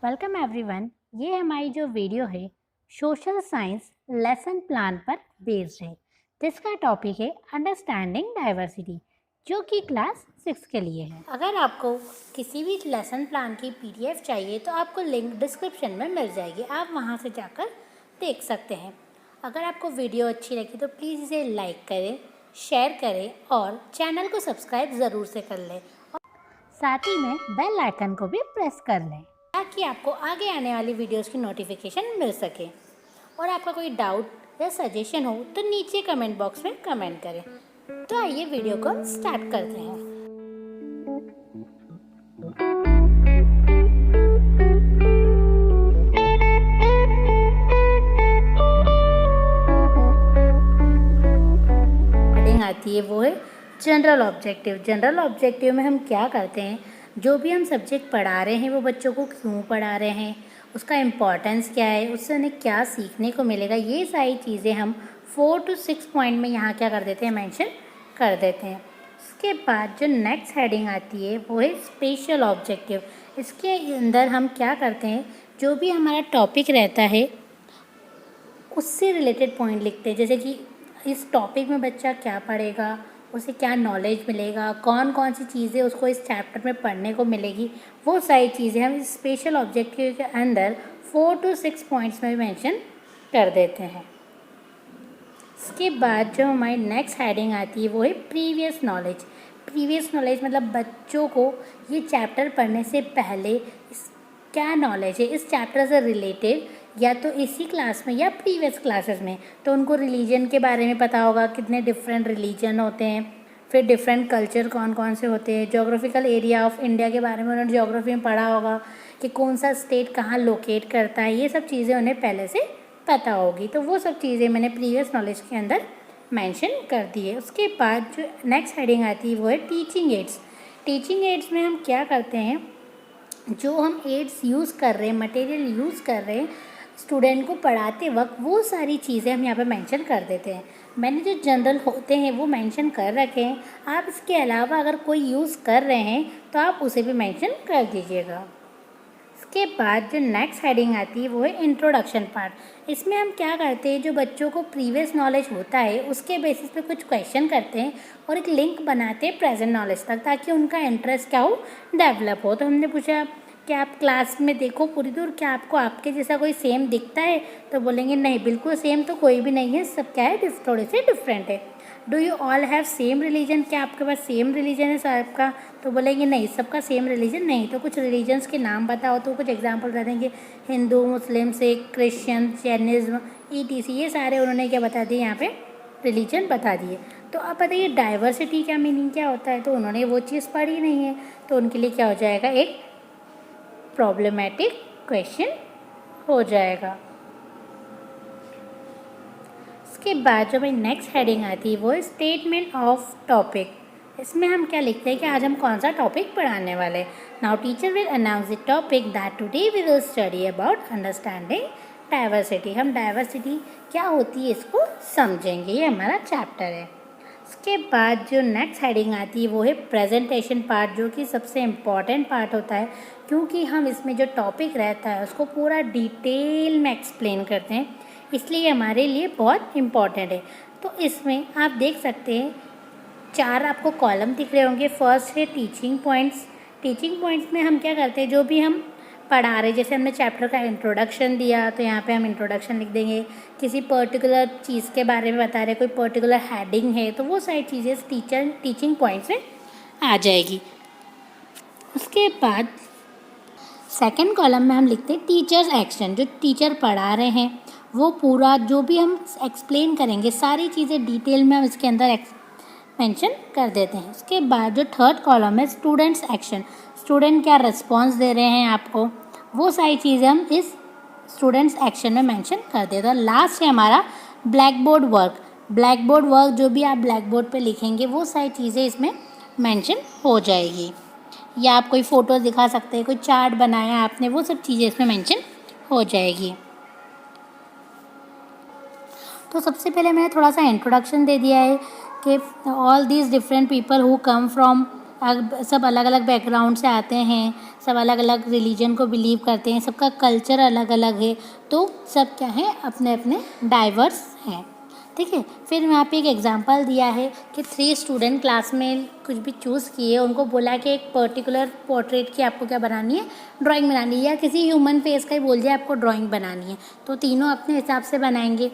Welcome everyone. ये हमारी जो वीडियो है सोशल साइंस लेसन प्लान पर बेस्ड है, जिसका टॉपिक है अंडरस्टैंडिंग डाइवर्सिटी, जो कि क्लास 6 के लिए है। अगर आपको किसी भी लेसन प्लान की पीडीएफ चाहिए तो आपको लिंक डिस्क्रिप्शन में मिल जाएगी, आप वहां से जाकर देख सकते हैं। अगर आपको वीडियो अच्छी लगी तो प्लीज़ इसे लाइक करें, शेयर करें और चैनल को सब्सक्राइब ज़रूर से कर लें। साथ ही में बेल आइकन को भी प्रेस कर लें ताकि आपको आगे आने वाली वीडियोस की नोटिफिकेशन मिल सके। और आपका कोई डाउट या सजेशन हो तो नीचे कमेंट बॉक्स में कमेंट करें। तो आइए वीडियो को स्टार्ट करते हैं। हेडिंग आती है वो है जनरल ऑब्जेक्टिव। जनरल ऑब्जेक्टिव में हम क्या करते हैं, जो भी हम सब्जेक्ट पढ़ा रहे हैं वो बच्चों को क्यों पढ़ा रहे हैं, उसका इम्पोर्टेंस क्या है, उससे उन्हें क्या सीखने को मिलेगा, ये सारी चीज़ें हम 4 to 6 पॉइंट में यहाँ क्या कर देते हैं, मेंशन कर देते हैं। उसके बाद जो नेक्स्ट हेडिंग आती है वो है स्पेशल ऑब्जेक्टिव। इसके अंदर हम क्या करते हैं, जो भी हमारा टॉपिक रहता है उससे रिलेटेड पॉइंट लिखते हैं, जैसे कि इस टॉपिक में बच्चा क्या पढ़ेगा, उसे क्या नॉलेज मिलेगा, कौन कौन सी चीज़ें उसको इस चैप्टर में पढ़ने को मिलेगी, वो सारी चीज़ें हम इस स्पेशल ऑब्जेक्टिव के अंदर 4 to 6 पॉइंट्स में मेंशन कर देते हैं। इसके बाद जो हमारी नेक्स्ट हेडिंग आती है वो है प्रीवियस नॉलेज। प्रीवियस नॉलेज मतलब बच्चों को ये चैप्टर पढ़ने से पहले क्या नॉलेज है इस चैप्टर से रिलेटेड, या तो इसी क्लास में या प्रीवियस क्लासेस में। तो उनको रिलीजन के बारे में पता होगा, कितने डिफरेंट रिलीजन होते हैं, फिर डिफरेंट कल्चर कौन कौन से होते हैं, जोग्राफिकल एरिया ऑफ इंडिया के बारे में उन्होंने जोग्राफी में पढ़ा होगा कि कौन सा स्टेट कहाँ लोकेट करता है, ये सब चीज़ें उन्हें पहले से पता होगी। तो वो सब चीज़ें मैंने प्रीवियस नॉलेज के अंदर मेंशन कर दी है। उसके बाद जो नेक्स्ट हेडिंग आती है वो है टीचिंग एड्स। टीचिंग एड्स में हम क्या करते हैं, जो हम एड्स यूज़ कर रहे हैं, मटेरियल यूज़ कर रहे हैं स्टूडेंट को पढ़ाते वक्त, वो सारी चीज़ें हम यहाँ पे मेंशन कर देते हैं। मैंने जो जनरल होते हैं वो मेंशन कर रखे हैं, आप इसके अलावा अगर कोई यूज़ कर रहे हैं तो आप उसे भी मेंशन कर दीजिएगा। इसके बाद जो नेक्स्ट हेडिंग आती है वो है इंट्रोडक्शन पार्ट। इसमें हम क्या करते हैं, जो बच्चों को प्रीवियस नॉलेज होता है उसके बेसिस पे कुछ क्वेश्चन करते हैं और एक लिंक बनाते हैं प्रेजेंट नॉलेज तक, ताकि उनका इंटरेस्ट क्या हो, डेवलप हो। तो हमने पूछा कि आप क्लास में देखो पूरी दूर, क्या आपको आपके जैसा कोई सेम दिखता है, तो बोलेंगे नहीं, बिल्कुल सेम तो कोई भी नहीं है, सब क्या है, थोड़े से डिफरेंट है। Do you all have same religion, क्या आपके पास सेम रिलीजन है सबका, तो बोलेंगे नहीं, सबका सेम रिलीजन नहीं। तो कुछ रिलीजन्स के नाम बताओ, तो कुछ एग्जांपल बता देंगे, हिंदू, मुस्लिम, सिख, क्रिश्चियन, जैनिज्म, ईटीसी, ये सारे उन्होंने क्या बता दिए, यहाँ पे रिलीजन बता दिए। तो आप बताइए डाइवर्सिटी का मीनिंग क्या होता है, तो उन्होंने वो चीज़ पढ़ी नहीं है, तो उनके लिए क्या हो जाएगा, एक प्रॉब्लमेटिक क्वेश्चन हो जाएगा। इसके बाद जो भाई नेक्स्ट हेडिंग आती है वो है स्टेटमेंट ऑफ टॉपिक। इसमें हम क्या लिखते हैं कि आज हम कौन सा टॉपिक पढ़ाने वाले हैं। Now teacher will announce the topic that today we will study about understanding diversity. हम डाइवर्सिटी क्या होती है इसको समझेंगे, ये हमारा चैप्टर है। उसके बाद जो नेक्स्ट हेडिंग आती है वो है प्रेजेंटेशन पार्ट, जो कि सबसे इम्पॉर्टेंट पार्ट होता है, क्योंकि हम इसमें जो टॉपिक रहता है उसको पूरा डिटेल में एक्सप्लेन करते हैं, इसलिए हमारे लिए बहुत इम्पॉर्टेंट है। तो इसमें आप देख सकते हैं 4 आपको कॉलम दिख रहे होंगे। फर्स्ट है टीचिंग पॉइंट्स। टीचिंग पॉइंट्स में हम क्या करते हैं, जो भी हम पढ़ा रहे, जैसे हमने चैप्टर का इंट्रोडक्शन दिया तो यहाँ पे हम इंट्रोडक्शन लिख देंगे। किसी पर्टिकुलर चीज़ के बारे में बता रहे, कोई पर्टिकुलर हेडिंग है, तो वो सारी चीज़ें टीचिंग पॉइंट्स में आ जाएगी। उसके बाद सेकंड कॉलम में हम लिखते हैं टीचर्स एक्शन। जो टीचर पढ़ा रहे हैं वो पूरा जो भी हम एक्सप्लेन करेंगे, सारी चीज़ें डिटेल में हम इसके अंदर मेंशन कर देते हैं। उसके बाद जो थर्ड कॉलम है स्टूडेंट्स एक्शन, स्टूडेंट क्या रिस्पॉन्स दे रहे हैं आपको, वो सारी चीज़ें हम इस स्टूडेंट्स एक्शन में मेंशन कर देते हैं। लास्ट है हमारा black board work. Black board work जो भी आप ब्लैक बोर्ड पे लिखेंगे वो सारी चीज़ें इसमें मेंशन हो जाएगी, या आप कोई फ़ोटो दिखा सकते हैं, कोई चार्ट बनाया आपने, वो सब चीज़ें इसमें मेंशन हो जाएगी। तो सबसे पहले मैंने थोड़ा सा इंट्रोडक्शन दे दिया है कि all these different people who come from सब अलग अलग बैकग्राउंड से आते हैं, सब अलग अलग रिलीजन को बिलीव करते हैं, सबका कल्चर अलग अलग है, तो सब क्या है, अपने अपने डाइवर्स हैं। ठीक है। फिर यहाँ पे एक एग्जांपल दिया है कि 3 स्टूडेंट क्लास में कुछ भी चूज़ किए, उनको बोला कि एक पर्टिकुलर पोर्ट्रेट की आपको क्या बनानी है, ड्राइंग बनानी है, या किसी ह्यूमन फेस का ही बोल दिया आपको ड्राइंग बनानी है, तो तीनों अपने हिसाब से बनाएंगे।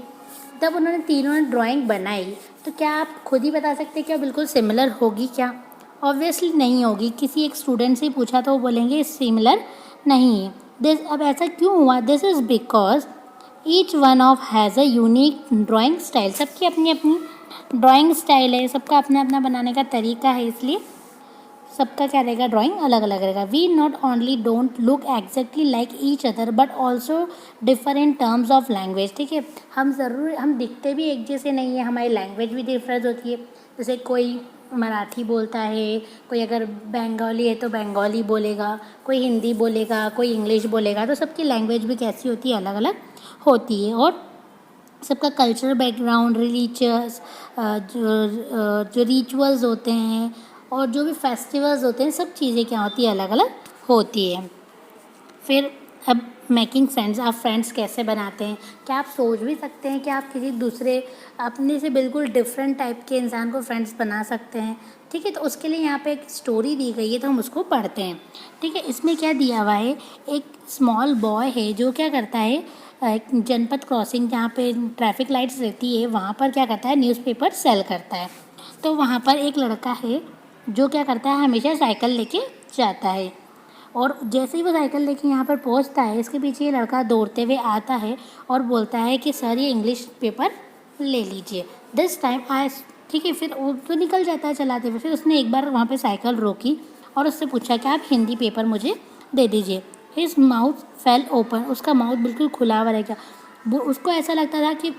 तब उन्होंने तीनों ने ड्राइंग बनाई, तो क्या आप खुद ही बता सकते हैं क्या बिल्कुल सिमिलर होगी क्या? ऑब्वियसली नहीं होगी। किसी एक स्टूडेंट से पूछा तो वो बोलेंगे सिमिलर नहीं है। दिस अब ऐसा क्यों हुआ? This is because each one of has a unique drawing style. सबकी अपनी अपनी ड्राइंग स्टाइल है, सबका अपना अपना बनाने का तरीका है, इसलिए सबका क्या रहेगा, ड्राइंग अलग अलग रहेगा। We not only don't look exactly like each other but also differ in terms of language. ठीक है, हम दिखते भी एक जैसे नहीं है, हमारी लैंग्वेज भी डिफरेंस होती है। जैसे कोई मराठी बोलता है, कोई अगर बंगाली है तो बंगाली बोलेगा, कोई हिंदी बोलेगा, कोई इंग्लिश बोलेगा, तो सबकी लैंग्वेज भी कैसी होती है, अलग अलग होती है। और सबका कल्चरल बैकग्राउंड, रिलीजियस जो रिचुअल्स होते हैं और जो भी फेस्टिवल्स होते हैं, सब चीज़ें क्या होती है, अलग अलग होती है। फिर अब मेकिंग फ्रेंड्स, आप फ्रेंड्स कैसे बनाते हैं? क्या आप सोच भी सकते हैं कि आप किसी दूसरे अपने से बिल्कुल डिफरेंट टाइप के इंसान को फ्रेंड्स बना सकते हैं? ठीक है, तो उसके लिए यहाँ पे एक स्टोरी दी गई है, तो हम उसको पढ़ते हैं। ठीक है, इसमें क्या दिया हुआ है, एक स्मॉल बॉय है जो क्या करता है, जनपद क्रॉसिंग जहाँ पे ट्रैफिक लाइट्स रहती है वहाँ पर क्या करता है, न्यूज़पेपर सेल करता है। तो वहाँ पर एक लड़का है जो क्या करता है, हमेशा साइकिल लेके जाता है, और जैसे ही वो साइकिल लेके यहाँ पर पहुँचता है, इसके पीछे ये लड़का दौड़ते हुए आता है और बोलता है कि सर ये इंग्लिश पेपर ले लीजिए, दिस टाइम आई। ठीक है, फिर वो तो निकल जाता है चलाते हुए। फिर उसने एक बार वहाँ पे साइकिल रोकी और उससे पूछा कि आप हिंदी पेपर मुझे दे दीजिए। हिज माउथ फेल ओपन, उसका माउथ बिल्कुल खुला हुआ रहेगा। वो उसको ऐसा लगता था कि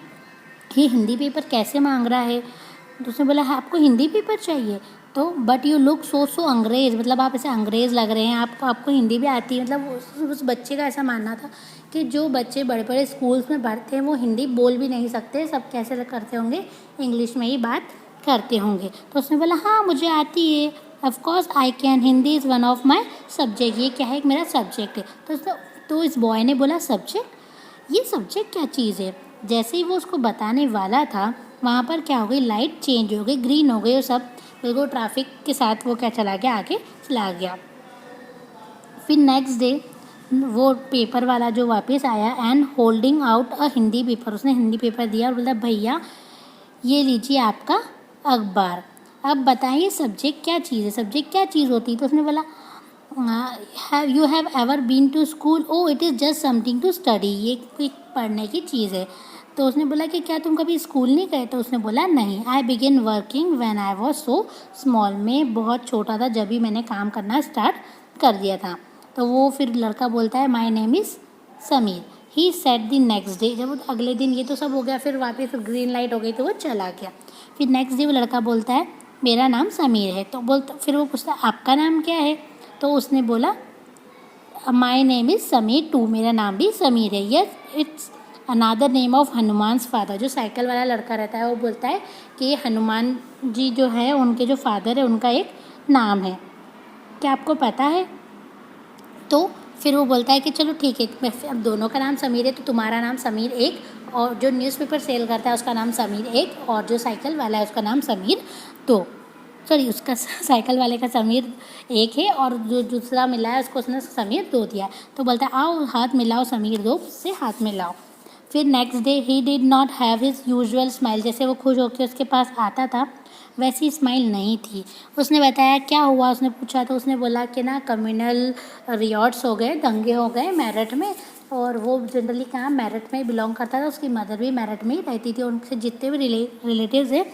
ये हिंदी पेपर कैसे मांग रहा है। तो उसने बोला, हाँ आपको हिंदी पेपर चाहिए, तो बट यू लुक सो अंग्रेज़, मतलब आप ऐसे अंग्रेज़ लग रहे हैं, आपको हिंदी भी आती है। मतलब उस बच्चे का ऐसा मानना था कि जो बच्चे बड़े बड़े स्कूल्स में पढ़ते हैं वो हिंदी बोल भी नहीं सकते, सब कैसे करते होंगे, इंग्लिश में ही बात करते होंगे। तो उसने बोला, हाँ मुझे आती है, of course I can, Hindi is one of my subject, ये क्या है, मेरा सब्जेक्ट है। तो इस बॉय ने बोला, सब्जेक्ट, ये सब्जेक्ट क्या चीज़ है? जैसे ही वो उसको बताने वाला था, वहाँ पर क्या हो गई, लाइट चेंज हो गई, ग्रीन हो गई, और सब बिल्कुल ट्रैफिक के साथ वो क्या चला गया, आगे चला गया। फिर नेक्स्ट डे वो पेपर वाला जो वापस आया and holding out a Hindi paper, उसने हिंदी पेपर दिया और बोला, भैया ये लीजिए आपका अखबार, अब बताइए सब्जेक्ट क्या चीज़ है, सब्जेक्ट क्या चीज़ होती है? तो उसने बोला, you have ever been to school, oh it is just something to study, ये कोई पढ़ने की चीज़ है। तो उसने बोला कि क्या तुम कभी स्कूल नहीं गए? तो उसने बोला, नहीं, I begin working when I was so small, मैं बहुत छोटा था जब भी मैंने काम करना स्टार्ट कर दिया था। तो वो फिर लड़का बोलता है, माई name is Sameer. He set the next day, जब अगले दिन ये तो सब हो गया, फिर वापस ग्रीन लाइट हो गई तो वो चला गया। फिर नेक्स्ट डे वो लड़का बोलता है, मेरा नाम समीर है। तो फिर वो पूछता है, आपका नाम क्या है? तो उसने बोला, my name is Sameer too, मेरा नाम भी समीर है। Yes it's another name of Hanuman's father. जो साइकिल वाला लड़का रहता है वो बोलता है कि ये हनुमान जी जो है उनके जो फादर है उनका एक नाम है, क्या आपको पता है? तो फिर वो बोलता है कि चलो ठीक है, अब दोनों का नाम समीर है तो तुम्हारा नाम समीर एक, और जो न्यूज़पेपर सेल करता है उसका नाम समीर एक, और जो साइकिल वाला है उसका नाम समीर दो। सॉरी, उसका साइकिल वाले का समीर एक है और जो दूसरा मिला है उसको उसने समीर दो दिया है। तो बोलता है, आओ हाथ मिलाओ, समीर दो से हाथ मिलाओ। फिर next day he did not have his usual smile, जैसे वो खुश होकर उसके पास आता था वैसी स्माइल नहीं थी। उसने बताया क्या हुआ, उसने पूछा तो उसने बोला कि ना कम्युनल रियॉट्स हो गए, दंगे हो गए मेरठ में, और वो जनरली कहाँ मेरठ में बिलोंग करता था, उसकी मदर भी मेरठ में ही रहती थी, उनसे जितने भी रिलेटिव्स हैं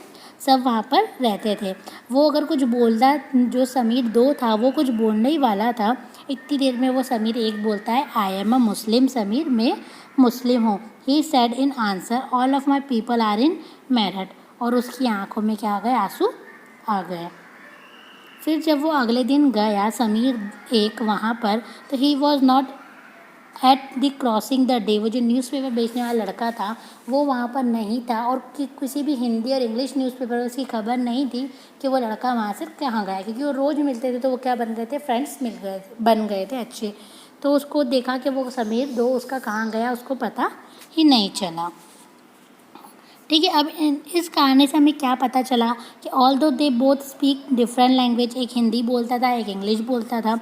सब वहाँ पर रहते थे। वो अगर कुछ बोलता, जो समीर दो था वो कुछ बोलने ही वाला था, इतनी देर में वो समीर एक बोलता है, आई एम अ मुस्लिम समीर, मैं मुस्लिम हूँ। He said in answer, all of my people are in Meerut, और उसकी आंखों में क्या आ गए, आंसू आ गए। फिर जब वो अगले दिन गया समीर एक वहाँ पर, तो he was not at the crossing the day, वो जो न्यूज़पेपर बेचने वाला लड़का था वो वहाँ पर नहीं था, और किसी भी हिंदी और इंग्लिश न्यूज़पेपर में उसकी खबर नहीं थी कि वो लड़का वहाँ से कहाँ गया, क्योंकि वो रोज़ मिलते थे तो वो क्या बन गए थे, फ्रेंड्स बन गए थे अच्छे। तो उसको देखा कि वो समीर दो उसका कहाँ गया उसको पता ही नहीं चला। ठीक है, अब इस कहानी से हमें क्या पता चला कि ऑल दो they both speak different language, एक हिंदी बोलता था एक इंग्लिश बोलता था,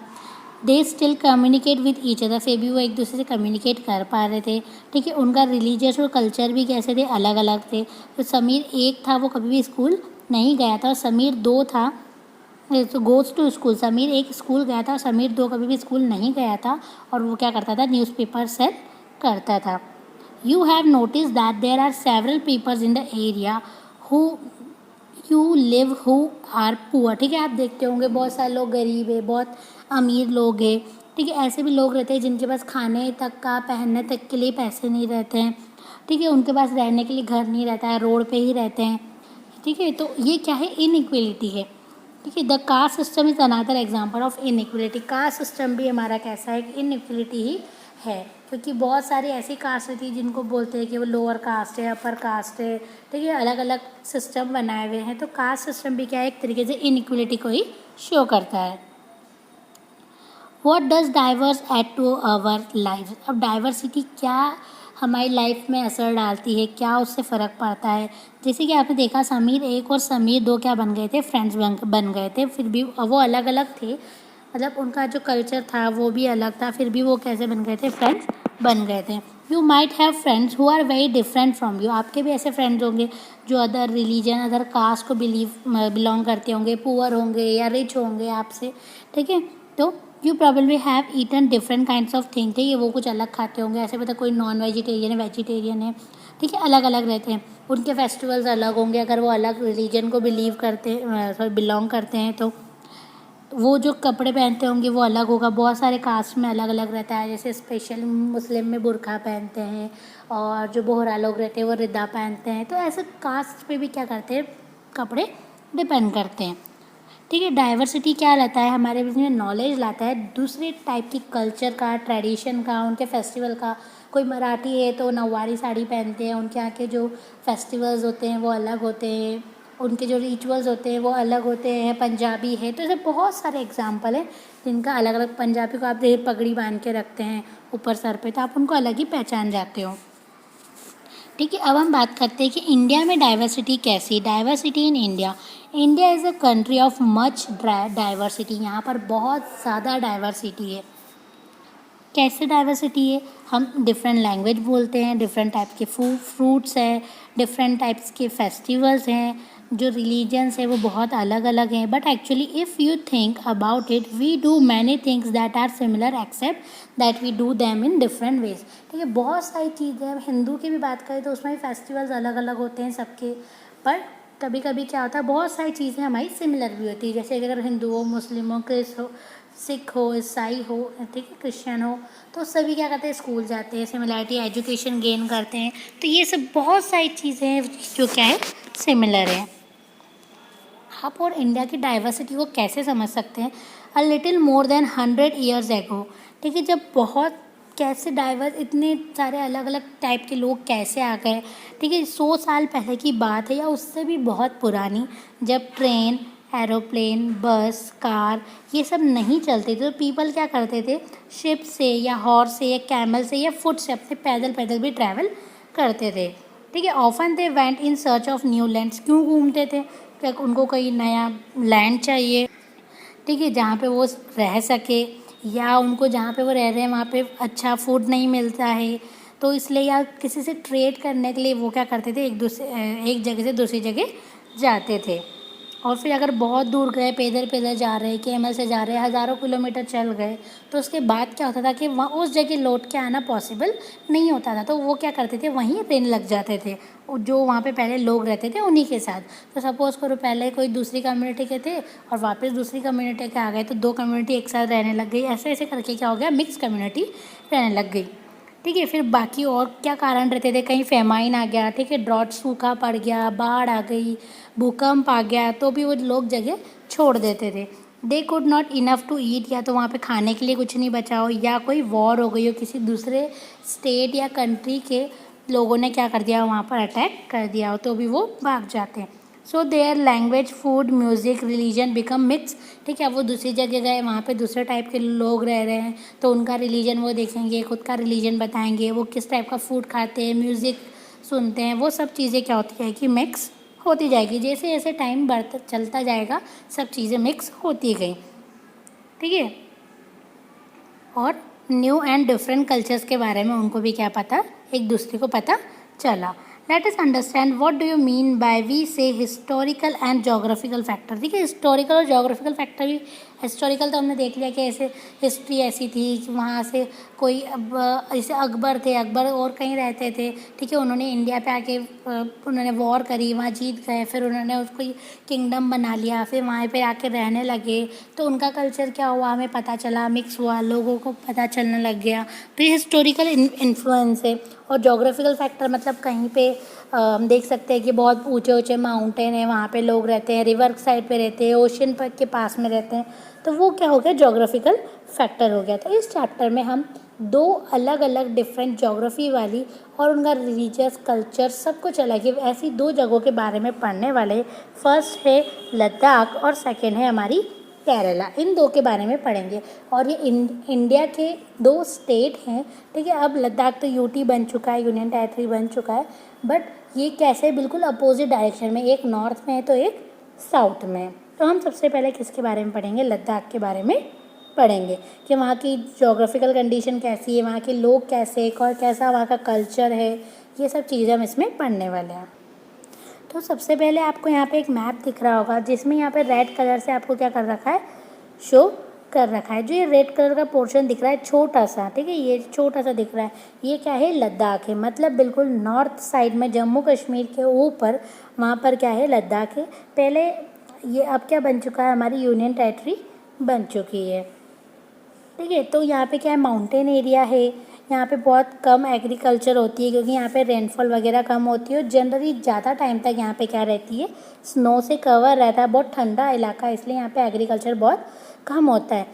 they still communicate with each other, फिर भी वो एक दूसरे से कम्युनिकेट कर पा रहे थे। ठीक है, उनका रिलीजियस और कल्चर भी कैसे थे, अलग अलग थे। तो समीर एक था वो कभी भी स्कूल नहीं गया था, और समीर दो था तो गोज़ टू स्कूल, समीर एक स्कूल गया था, समीर दो कभी भी स्कूल नहीं गया था, और वो क्या करता था, न्यूज़पेपर सेल करता था। You have noticed that there are several people in the area who you live who are poor। ठीक है, आप देखते होंगे बहुत सारे लोग गरीब है, बहुत अमीर लोग हैं। ठीक है, ऐसे भी लोग रहते हैं जिनके पास खाने तक का पहनने तक के लिए पैसे नहीं रहते हैं। ठीक है, उनके पास रहने के लिए घर नहीं रहता है, रोड पे ही रहते हैं। ठीक है, तो ये क्या है, इनइक्वलिटी है। ठीक है, the caste system is another example of inequality. Caste system भी हमारा कैसा है, इनइक्वलिटी ही है, क्योंकि बहुत सारी ऐसी कास्ट होती है जिनको बोलते हैं कि वो लोअर कास्ट है, अपर कास्ट है। ठीक है, अलग अलग सिस्टम बनाए हुए हैं, तो कास्ट सिस्टम भी क्या है, एक तरीके से इनइक्वलिटी को ही शो करता है। What does diverse add to our life, अब डाइवर्सिटी क्या हमारी लाइफ में असर डालती है, क्या उससे फ़र्क पड़ता है। जैसे कि आपने देखा समीर एक और समीर दो क्या बन गए थे, फ्रेंड्स बन गए थे, फिर भी वो अलग अलग थे, मतलब उनका जो कल्चर था वो भी अलग था, फिर भी वो कैसे बन गए थे, फ्रेंड्स बन गए थे। You might have friends who are very different from you, आपके भी ऐसे फ्रेंड्स होंगे जो अदर रिलीजन अदर कास्ट को बिलोंग करते होंगे, पुअर होंगे या रिच होंगे आपसे। ठीक है, तो you probably have eaten different kinds of thing, ठीक है, वो कुछ अलग खाते होंगे, ऐसे पता कोई नॉन वेजिटेरियन है वेजिटेरियन है। ठीक है, अलग अलग रहते हैं, उनके फेस्टिवल्स अलग होंगे, अगर वो अलग रिलीजन को बिलोंग करते हैं तो वो जो कपड़े पहनते होंगे वो अलग होगा। बहुत सारे कास्ट में अलग अलग रहता है, जैसे स्पेशल मुस्लिम में बुर्का पहनते हैं, और जो बोहरा लोग रहते हैं वो रिदा पहनते हैं। तो ऐसे कास्ट पे भी क्या करते हैं, कपड़े डिपेंड करते हैं। ठीक है, डाइवर्सिटी क्या लाता है हमारे बीच में, नॉलेज लाता है दूसरे टाइप की कल्चर का, ट्रेडिशन का, उनके फेस्टिवल का। कोई मराठी है तो नौवारी साड़ी पहनते हैं, उनके यहाँ के जो फेस्टिवल्स होते हैं वो अलग होते हैं, उनके जो रिचुअल्स होते हैं वो अलग होते हैं। पंजाबी है तो ऐसे बहुत सारे एग्जाम्पल हैं जिनका अलग अलग, पंजाबी को आप देखिए पगड़ी बांध के रखते हैं ऊपर सर पे, तो आप उनको अलग ही पहचान जाते हो। ठीक है, अब हम बात करते हैं कि इंडिया में डाइवर्सिटी कैसी, diversity in India. India is a country of much diversity, यहाँ पर बहुत ज़्यादा डाइवर्सिटी है। कैसे डाइवर्सिटी है, हम डिफरेंट लैंग्वेज बोलते हैं, डिफरेंट टाइप के फ्रूट्स हैं, डिफरेंट टाइप्स के फेस्टिवल्स हैं, जो रिलीजन्स है वो बहुत अलग अलग हैं, but actually if you think about it we do many things that are similar except that we do them in different ways. ठीक है, बहुत सारी चीज़ें, हम हिंदू की भी बात करें तो उसमें भी फेस्टिवल्स अलग अलग होते हैं सबके, पर कभी कभी क्या होता है, बहुत सारी चीज़ें हमारी सिमिलर भी होती है। जैसे अगर हिंदू हो, मुस्लिम हो, क्रिस हो, सिख हो, ईसाई हो, ठीक है, क्रिश्चियन हो, तो सभी क्या करते हैं, स्कूल जाते हैं, सिमिलरिटी एजुकेशन गेन करते हैं। तो ये सब बहुत सारी चीज़ें हैं जो क्या है, सिमिलर है। आप और इंडिया की डाइवर्सिटी को कैसे समझ सकते हैं, a little more than 100 years ago. ठीक है, जब बहुत कैसे डाइवर्स, इतने सारे अलग अलग टाइप के लोग कैसे आ गए। ठीक है, 100 साल पहले की बात है या उससे भी बहुत पुरानी, जब ट्रेन, एरोप्लेन, बस, कार ये सब नहीं चलते थे, तो पीपल क्या करते थे, शिप से या हॉर्स से या कैमल से या फुट से अपने पैदल पैदल भी ट्रैवल करते थे। ठीक है, often they went in search of new lands, क्यों घूमते थे, क्या उनको कोई नया लैंड चाहिए, ठीक है, जहाँ पे वो रह सके, या उनको जहाँ पे वो रह रहे हैं वहाँ पे अच्छा फूड नहीं मिलता है, तो इसलिए या किसी से ट्रेड करने के लिए वो क्या करते थे, एक जगह से दूसरी जगह जाते थे। और फिर अगर बहुत दूर गए, पैदल पैदल जा रहे हैं, कैमल से जा रहे हैं, हज़ारों किलोमीटर चल गए, तो उसके बाद क्या होता था कि वहाँ उस जगह लौट के आना पॉसिबल नहीं होता था, तो वो क्या करते थे, वहीं रहने लग जाते थे जो वहाँ पे पहले लोग रहते थे उन्हीं के साथ। तो सपोज़ करो पहले कोई दूसरी कम्युनिटी के थे और वापस दूसरी कम्युनिटी के आ गए, तो 2 कम्युनिटी एक साथ रहने लग गई, ऐसे ऐसे करके क्या हो गया, मिक्स कम्युनिटी रहने लग गई। ठीक है, फिर बाकी और क्या कारण रहते थे, कहीं फेमाइन आ गया, ठीक है, ड्रॉट सूखा पड़ गया, बाढ़ आ गई, भूकंप आ गया, तो भी वो लोग जगह छोड़ देते थे। They could not enough to eat, या तो वहाँ पे खाने के लिए कुछ नहीं बचा हो, या कोई वॉर हो गई हो, किसी दूसरे स्टेट या कंट्री के लोगों ने क्या कर दिया, वहाँ पर अटैक कर दिया हो, तो भी वो भाग जाते हैं। So their language, food, music, religion become mix. ठीक है, वो दूसरी जगह गए, वहाँ पे दूसरे टाइप के लोग रह रहे हैं, तो उनका रिलीजन वो देखेंगे, खुद का रिलीजन बताएंगे, वो किस टाइप का फूड खाते हैं, म्यूज़िक सुनते हैं, वो सब चीज़ें क्या होती है कि मिक्स होती जाएगी। जैसे जैसे टाइम बढ़ता चलता जाएगा, सब चीज़ें मिक्स होती गई। ठीक है, और न्यू एंड डिफरेंट कल्चर्स के बारे में उनको भी क्या पता, एक दूसरे को पता चला। Let us understand what do you mean by we say historical and geographical factor. ठीक है, हिस्टोरिकल और जोग्राफिकल फैक्टर भी, हिस्टोरिकल तो हमने देख लिया कि ऐसे हिस्ट्री ऐसी थी कि वहाँ से कोई जैसे अकबर थे, अकबर और कहीं रहते थे। ठीक है, उन्होंने इंडिया पे आके उन्होंने वॉर करी, वहाँ जीत गए, फिर उन्होंने उसको किंगडम बना लिया, फिर वहाँ पे आके रहने लगे, तो उनका कल्चर क्या हुआ हमें पता चला, मिक्स हुआ, लोगों को पता चलने लग गया। तो ये हिस्टोरिकल इन्फ्लुएंस है। और जोग्राफिकल फैक्टर मतलब कहीं पे हम देख सकते हैं कि बहुत ऊंचे ऊंचे माउंटेन है, वहाँ पे लोग रहते हैं, रिवर साइड पे रहते हैं, ओशन पर के पास में रहते हैं, तो वो क्या हो गया, जोग्राफिकल फैक्टर हो गया। तो इस चैप्टर में हम दो अलग अलग डिफरेंट जोग्राफी वाली और उनका रिलीजियस कल्चर सब कुछ अलग है, ऐसी दो जगहों के बारे में पढ़ने वाले। फर्स्ट है लद्दाख और सेकेंड है हमारी केरला, इन दो के बारे में पढ़ेंगे। और ये इंडिया के दो स्टेट हैं। ठीक है, अब लद्दाख तो यूटी बन चुका है, यूनियन टेरिटरी बन चुका है, बट ये कैसे बिल्कुल अपोजिट डायरेक्शन में, एक नॉर्थ में है तो एक साउथ में है। तो हम सबसे पहले किसके बारे में पढ़ेंगे, लद्दाख के बारे में पढ़ेंगे कि वहाँ की जोग्राफिकल कंडीशन कैसी है, वहाँ के लोग कैसे और कैसा वहाँ का कल्चर है, ये सब चीज़ें हम इसमें पढ़ने वाले हैं। तो सबसे पहले आपको यहाँ पे एक मैप दिख रहा होगा, जिसमें यहाँ पे रेड कलर से आपको क्या कर रखा है, शो कर रखा है। जो ये रेड कलर का पोर्शन दिख रहा है छोटा सा, ठीक है, ये छोटा सा दिख रहा है, ये क्या है, लद्दाख है। मतलब बिल्कुल नॉर्थ साइड में जम्मू कश्मीर के ऊपर, वहाँ पर क्या है, लद्दाख है। पहले ये अब क्या बन चुका है, हमारी यूनियन टेरिटरी बन चुकी है। ठीक है, तो यहाँ पे क्या है, माउंटेन एरिया है, यहाँ पे बहुत कम एग्रीकल्चर होती है, क्योंकि यहाँ पे रेनफॉल वगैरह कम होती है, और जनरली ज़्यादा टाइम तक यहाँ पे क्या रहती है, स्नो से कवर रहता है, बहुत ठंडा इलाका है, इसलिए यहाँ पे एग्रीकल्चर बहुत कम होता है।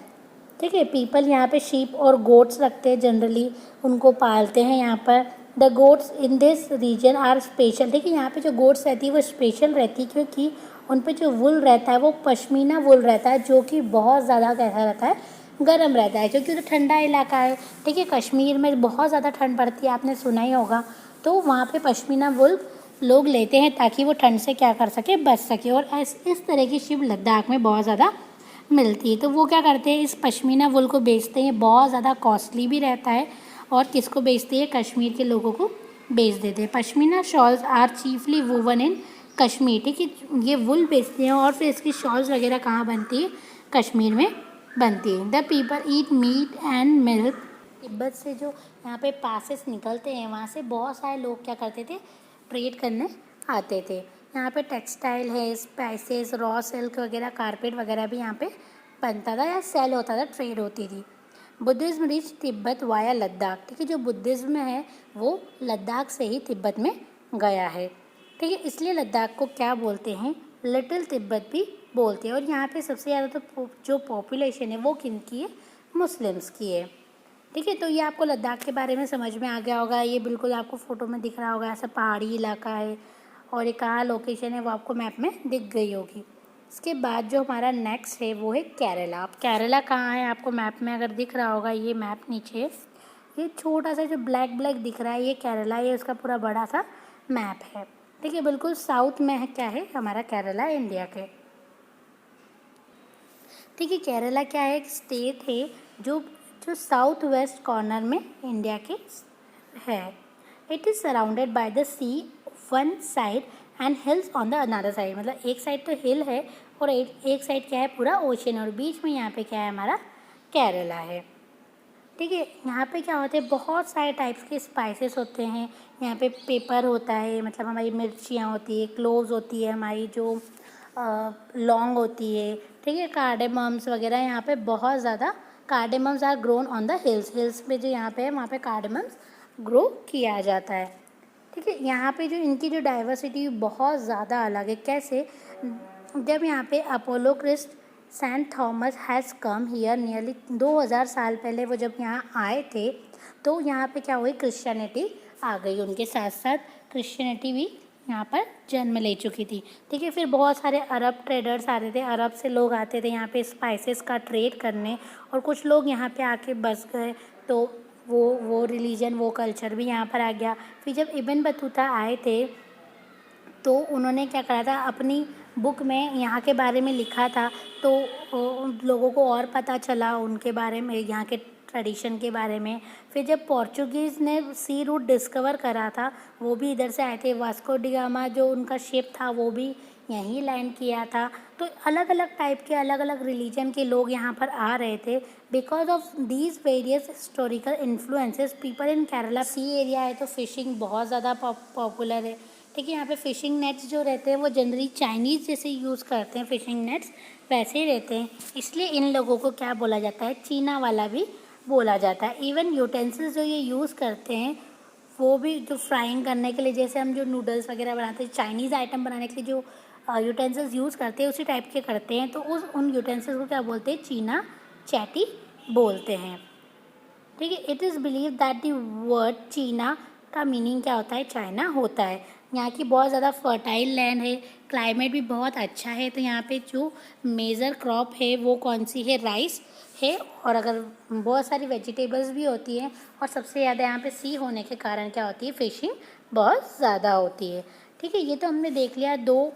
ठीक है, पीपल यहाँ पे शीप और गोट्स रखते हैं, जनरली उनको पालते हैं यहाँ पर। The goats in this region are special. ठीक है, यहाँ पे जो गोट्स रहती है वो स्पेशल रहती है, क्योंकि उन पे जो वुल रहता है वो पश्मीना वुल रहता है, जो कि बहुत ज़्यादा कैसा रहता है, गर्म रहता है, क्योंकि तो ठंडा इलाका है। ठीक है, कश्मीर में बहुत ज़्यादा ठंड पड़ती है, आपने सुना ही होगा, तो वहाँ पे पश्मीना वुल लोग लेते हैं ताकि वो ठंड से क्या कर सके, बच सके। और इस तरह की शिप लद्दाख में बहुत ज़्यादा मिलती है, तो वो क्या करते हैं, इस पश्मीना वुल को बेचते हैं, बहुत ज़्यादा कॉस्टली भी रहता है, और किसको बेचते हैं, कश्मीर के लोगों को बेच देते हैं। Pashmina shawls are chiefly woven in Kashmir. ठीक है, ये वुल बेचते हैं, और फिर इसकी शॉल्स वगैरह कहाँ बनती है, कश्मीर में बनती है। The people eat meat and milk. Tibet से जो यहाँ पे पासेस निकलते हैं, वहाँ से बहुत सारे लोग क्या करते थे, ट्रेड करने आते थे। यहाँ पे टेक्सटाइल है, स्पाइसेस, रॉ सिल्क वगैरह, कारपेट वगैरह भी यहाँ पे बनता था या सेल होता था, ट्रेड होती थी। Buddhism reach Tibet via Ladakh. ठीक है, जो बुद्धिज़्म है वो लद्दाख से ही तिब्बत में गया है। ठीक है, इसलिए लद्दाख को क्या बोलते हैं, लिटिल तिब्बत भी बोलते हैं। और यहाँ पे सबसे ज़्यादा तो जो पॉपुलेशन है वो किनकी है, मुस्लिम्स की है। ठीक है, तो ये आपको लद्दाख के बारे में समझ में आ गया होगा। ये बिल्कुल आपको फ़ोटो में दिख रहा होगा, ऐसा पहाड़ी इलाका है, और ये कहाँ लोकेशन है वो आपको मैप में दिख गई होगी। इसके बाद जो हमारा नेक्स्ट है वो है केरला। अब केरला कहाँ है, आपको मैप में अगर दिख रहा होगा, ये मैप नीचे ये छोटा सा जो ब्लैक ब्लैक दिख रहा है, ये केरला, ये उसका पूरा बड़ा सा मैप है। ठीक है, बिल्कुल साउथ में है, क्या है, हमारा केरला, इंडिया के। ठीक है, केरला क्या है, एक स्टेट है जो जो साउथ वेस्ट कॉर्नर में इंडिया के है। It is surrounded by the sea one side and hills on the another side. मतलब एक साइड तो हिल है और एक साइड क्या है, पूरा ओशन, और बीच में यहाँ पे क्या है, हमारा केरला है। ठीक है, यहाँ पे क्या होते हैं, बहुत सारे टाइप्स के स्पाइसेस होते हैं। यहाँ पे पेपर होता है, मतलब हमारी मिर्चियाँ होती है, क्लोव्स होती है, हमारी जो लौंग होती है। ठीक है, कार्डेमम्स वगैरह यहाँ पे बहुत ज़्यादा, cardamoms are grown on the hills. Hills पे जो यहाँ पे है, वहाँ पे कार्डेमम्स ग्रो किया जाता है। ठीक है, यहाँ पे जो इनकी जो डाइवर्सिटी बहुत ज़्यादा अलग है। कैसे, जब यहाँ पे apostle Christ Saint Thomas has come here nearly 2000 साल पहले वो जब यहाँ आए थे तो यहाँ पे क्या हुई, क्रिश्चियनिटी आ गई, उनके साथ साथ क्रिश्चियनिटी भी यहाँ पर जन्म ले चुकी थी। ठीक है, फिर बहुत सारे अरब ट्रेडर्स आते थे, अरब से लोग आते थे यहाँ पे स्पाइसेस का ट्रेड करने, और कुछ लोग यहाँ पे आके बस गए, तो वो रिलीजन, वो कल्चर भी यहाँ पर आ गया। फिर जब इब्न बतूता आए थे तो उन्होंने क्या करा था, अपनी बुक में यहाँ के बारे में लिखा था, तो उन लोगों को और पता चला उनके बारे में, यहाँ के ट्रेडिशन के बारे में। फिर जब पोर्चुगीज़ ने सी रूट डिस्कवर करा था, वो भी इधर से आए थे। वास्को डी गामा जो उनका शिप था वो भी यहीं लैंड किया था। तो अलग अलग टाइप के, अलग अलग रिलीजन के लोग यहाँ पर आ रहे थे। Because of these various historical influences people in Kerala, sea area है तो फिशिंग बहुत ज़्यादा पॉपुलर है। ठीक है, यहाँ पे फिशिंग नेट्स जो रहते हैं वो जनरली चाइनीज़ जैसे यूज़ करते हैं, फिशिंग नेट्स वैसे ही रहते हैं, इसलिए इन लोगों को क्या बोला जाता है, चीना वाला भी बोला जाता है। इवन यूटेंसिल्स जो ये यूज़ करते हैं वो भी जो फ्राइंग करने के लिए, जैसे हम जो नूडल्स वगैरह बनाते हैं, चाइनीज़ आइटम बनाने के लिए जो यूटेंसिल्स यूज़ करते हैं उसी टाइप के करते हैं, तो उन यूटेंसिल्स को क्या बोलते हैं, चीना चैटी बोलते हैं। ठीक है, it is believe that the word चीना का मीनिंग क्या होता है, चाइना होता है। यहाँ की बहुत ज़्यादा फर्टाइल लैंड है, क्लाइमेट भी बहुत अच्छा है, तो यहाँ पे जो मेजर क्रॉप है वो कौन सी है, राइस है, और अगर बहुत सारी वेजिटेबल्स भी होती हैं, और सबसे ज़्यादा यहाँ पे सी होने के कारण क्या होती है, फिशिंग बहुत ज़्यादा होती है। ठीक है, ये तो हमने देख लिया दो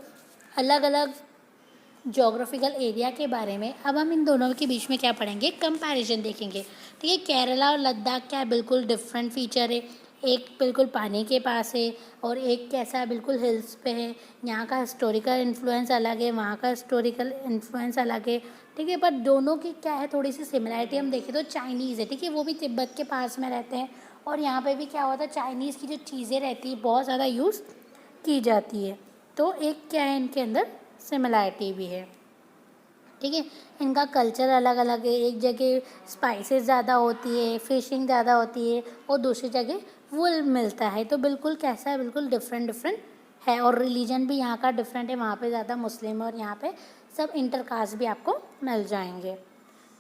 अलग अलग जोग्राफिकल एरिया के बारे में। अब हम इन दोनों के बीच में क्या पढ़ेंगे, कंपैरिजन देखेंगे। ठीक है, केरला और लद्दाख क्या बिल्कुल डिफरेंट फीचर है, एक बिल्कुल पानी के पास है और एक कैसा है, बिल्कुल हिल्स पे है। यहाँ का हिस्टोरिकल इन्फ्लुएंस अलग है, वहाँ का हिस्टोरिकल इन्फ्लुएंस अलग है। ठीक है, पर दोनों की क्या है, थोड़ी सी सिमिलरिटी हम देखें तो चाइनीज़ है। ठीक है, वो भी तिब्बत के पास में रहते हैं, और यहाँ पे भी क्या होता है, चाइनीज़ की जो चीज़ें रहती है बहुत ज़्यादा यूज़ की जाती है, तो एक क्या है, इनके अंदर सिमिलरिटी भी है। ठीक है, इनका कल्चर अलग अलग है, एक जगह स्पाइसेस ज़्यादा होती है, फिशिंग ज़्यादा होती है, और दूसरी जगह वुल मिलता है, तो बिल्कुल कैसा है, बिल्कुल डिफरेंट डिफरेंट है। और रिलीजन भी यहाँ का डिफरेंट है, वहाँ पे ज़्यादा मुस्लिम है और यहाँ पे सब इंटरकास्ट भी आपको मिल जाएंगे।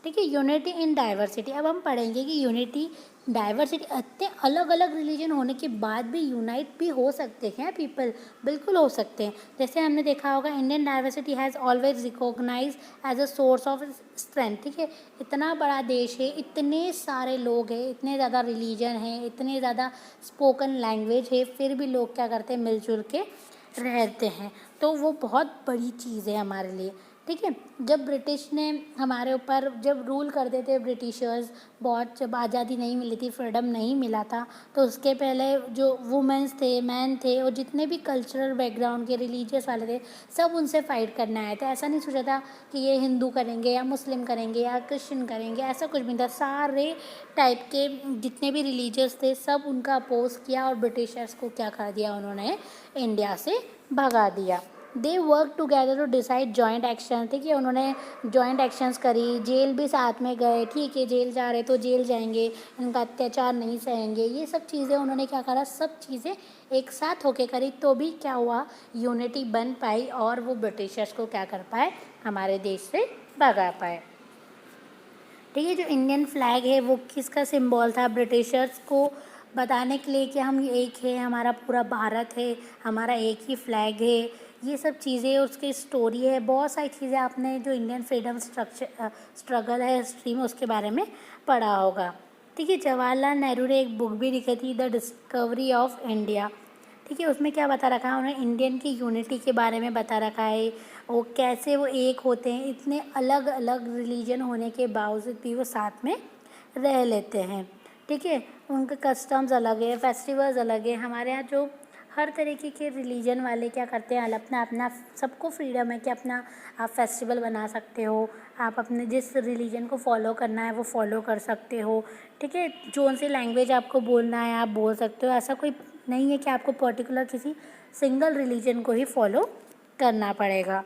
ठीक है, यूनिटी इन डाइवर्सिटी। अब हम पढ़ेंगे कि यूनिटी डाइवर्सिटी, इतने अलग अलग रिलीजन होने के बाद भी यूनाइट भी हो सकते हैं पीपल, बिल्कुल हो सकते हैं। जैसे हमने देखा होगा, Indian diversity has always recognise as a source of strength. ठीक है, इतना बड़ा देश है, इतने सारे लोग हैं, इतने ज़्यादा रिलीजन हैं, इतने ज़्यादा स्पोकन लैंग्वेज है, फिर भी लोग क्या करते हैं, मिलजुल के रहते हैं, तो वो बहुत बड़ी चीज़ है हमारे लिए। ठीक है, जब ब्रिटिश ने हमारे ऊपर जब रूल करते थे ब्रिटिशर्स, बहुत जब आज़ादी नहीं मिली थी, फ्रीडम नहीं मिला था, तो उसके पहले जो वुमेंस थे, मैन थे, और जितने भी कल्चरल बैकग्राउंड के रिलीजियस वाले थे, सब उनसे फाइट करने आए थे। ऐसा नहीं सोचा था कि ये हिंदू करेंगे या मुस्लिम करेंगे या क्रिश्चियन करेंगे, ऐसा कुछ भी था। सारे टाइप के जितने भी रिलीजियस थे सब उनका अपोज किया, और ब्रिटिशर्स को क्या कर दिया, उन्होंने इंडिया से भगा दिया। They work together to decide joint action. ठीक है, उन्होंने जॉइंट एक्शंस करी, जेल भी साथ में गए। ठीक है, जेल जा रहे तो जेल जाएंगे, इनका अत्याचार नहीं सहेंगे, ये सब चीज़ें उन्होंने क्या करा, सब चीज़ें एक साथ होके करी, तो भी क्या हुआ, यूनिटी बन पाई, और वो ब्रिटिशर्स को क्या कर पाए, हमारे देश से भगा पाए। ठीक है, जो इंडियन फ्लैग है वो किसका सिंबल था, ब्रिटिशर्स को बताने के लिए कि हम एक है, हमारा पूरा भारत है, हमारा एक ही फ्लैग है, ये सब चीज़ें, उसकी स्टोरी है, बहुत सारी चीज़ें आपने जो इंडियन फ्रीडम स्ट्रगल है हिस्ट्री में उसके बारे में पढ़ा होगा। ठीक है, जवाहरलाल नेहरू ने एक बुक भी लिखी थी, द डिस्कवरी ऑफ इंडिया। ठीक है, उसमें क्या बता रखा है, उन्होंने इंडियन की यूनिटी के बारे में बता रखा है, वो कैसे वो एक होते हैं, इतने अलग अलग रिलीजन होने के बावजूद भी वो साथ में रह लेते हैं। ठीक है, उनके कस्टम्स अलग है, फेस्टिवल्स अलग है। हमारे यहाँ जो हर तरीके के रिलीजन वाले क्या करते हैं, अपना अपना, सबको फ्रीडम है कि अपना आप फेस्टिवल बना सकते हो, आप अपने जिस रिलीजन को फॉलो करना है वो फॉलो कर सकते हो। ठीक है, जो सी लैंग्वेज आपको बोलना है आप बोल सकते हो, ऐसा कोई नहीं है कि आपको पर्टिकुलर किसी सिंगल रिलीजन को ही फॉलो करना पड़ेगा।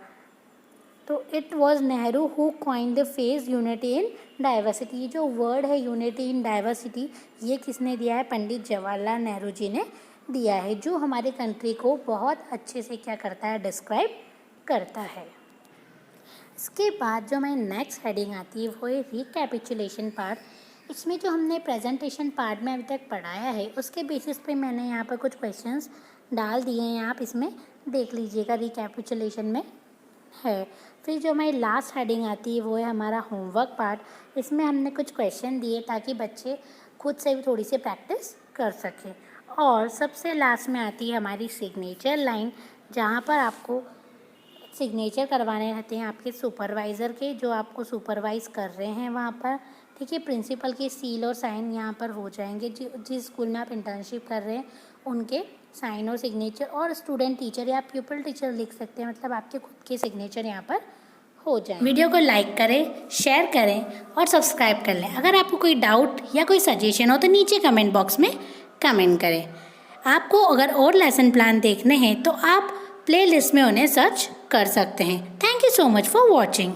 तो it was Nehru who coin the phase unity in diversity. ये जो वर्ड है यूनिटी इन डाइवर्सिटी, ये किसने दिया है, पंडित जवाहरलाल नेहरू जी ने दिया है, जो हमारे कंट्री को बहुत अच्छे से क्या करता है, डिस्क्राइब करता है। इसके बाद जो हमारी नेक्स्ट हेडिंग आती है वो है रिकैपिचुलेशन पार्ट। इसमें जो हमने प्रेजेंटेशन पार्ट में अभी तक पढ़ाया है उसके बेसिस पे मैंने यहाँ पर कुछ क्वेश्चंस डाल दिए हैं, आप इसमें देख लीजिएगा रिकैपिचुलेशन में है। फिर जो हमारी लास्ट हेडिंग आती है वो है हमारा होमवर्क पार्ट। इसमें हमने कुछ क्वेश्चन दिए ताकि बच्चे खुद से भी थोड़ी सी प्रैक्टिस कर सकें। और सबसे लास्ट में आती है हमारी सिग्नेचर लाइन, जहाँ पर आपको सिग्नेचर करवाने रहते हैं आपके सुपरवाइज़र के, जो आपको सुपरवाइज़ कर रहे हैं वहाँ पर। ठीक है, प्रिंसिपल के सील और साइन यहाँ पर हो जाएंगे। जिस स्कूल में आप इंटर्नशिप कर रहे हैं उनके साइन और सिग्नेचर, और स्टूडेंट टीचर या प्यूपल टीचर लिख सकते हैं, मतलब आपके खुद के सिग्नेचर यहाँ पर हो जाए। वीडियो को लाइक करें, शेयर करें और सब्सक्राइब कर लें। अगर आपको कोई डाउट या कोई सजेशन हो तो नीचे कमेंट बॉक्स में कमेंट करें। आपको अगर और लेसन प्लान देखने हैं तो आप प्लेलिस्ट में उन्हें सर्च कर सकते हैं। Thank you so much for watching.